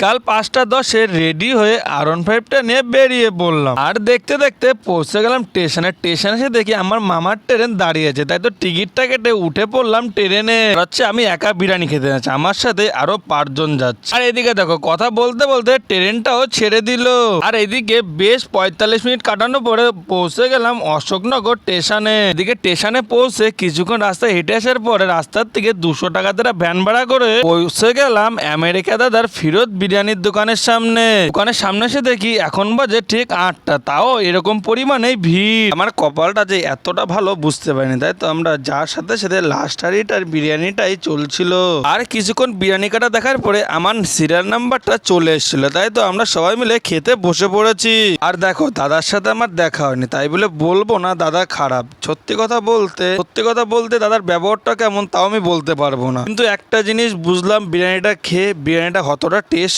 কাল 5:10 রেডি হয়ে R15টা নিয়ে বেরিয়ে পড়লাম। আর দেখতে দেখতে পৌঁছে গেলাম স্টেশনে এসে দেখি আমার মামার ট্রেন দাঁড়িয়েছে, তাই তো টিকিটটা কেটে উঠে পড়লাম ট্রেনে। হচ্ছে আমি একা বিরিয়ানি খেতে যাচ্ছি, আমার সাথে আরো 5 জন যাচ্ছে। আর এদিকে দেখো কথা বলতে বলতে ট্রেনটাও ছেড়ে দিল। আর এদিকে বেশ 45 মিনিট কাটানোর পরে পৌঁছে গেলাম অশোকনগর স্টেশনে। এদিকে স্টেশনে পৌঁছে কিছুক্ষণ রাস্তায় হেঁটে আসার পরে রাস্তার থেকে 200 টাকা দ্বারা ভ্যান ভাড়া করে পৌঁছে গেলাম আমেরিকা দাদার ফিরোজ বিরিয়ানির দোকানের সামনে এসে দেখি এখন বাজে ঠিক 8টা, তাও এরকম পরিমাণে ভিড়। আমার কপালটা যে এতটা ভালো বুঝতে পারিনি, তাই তো আমরা যার সাথে সাথে লাস্ট হারিটার বিরিয়ানিটাই চলছিল। আর কিছুক্ষণ বিরিয়ানি কাটা দেখার পরে আমার সিরিয়াল নাম্বারটা চলে এসেছিল, তাই তো আমরা সবাই মিলে খেতে বসে পড়েছি। আর দেখো দাদার সাথে আমার দেখা হয়নি, তাই বলে বলবো না দাদা খারাপ। সত্যি কথা বলতে দাদার ব্যবহারটা কেমন তাও আমি বলতে পারবো না, কিন্তু একটা জিনিস বুঝলাম বিরিয়ানিটা খেয়ে, বিরিয়ানিটা কতটা টেস্ট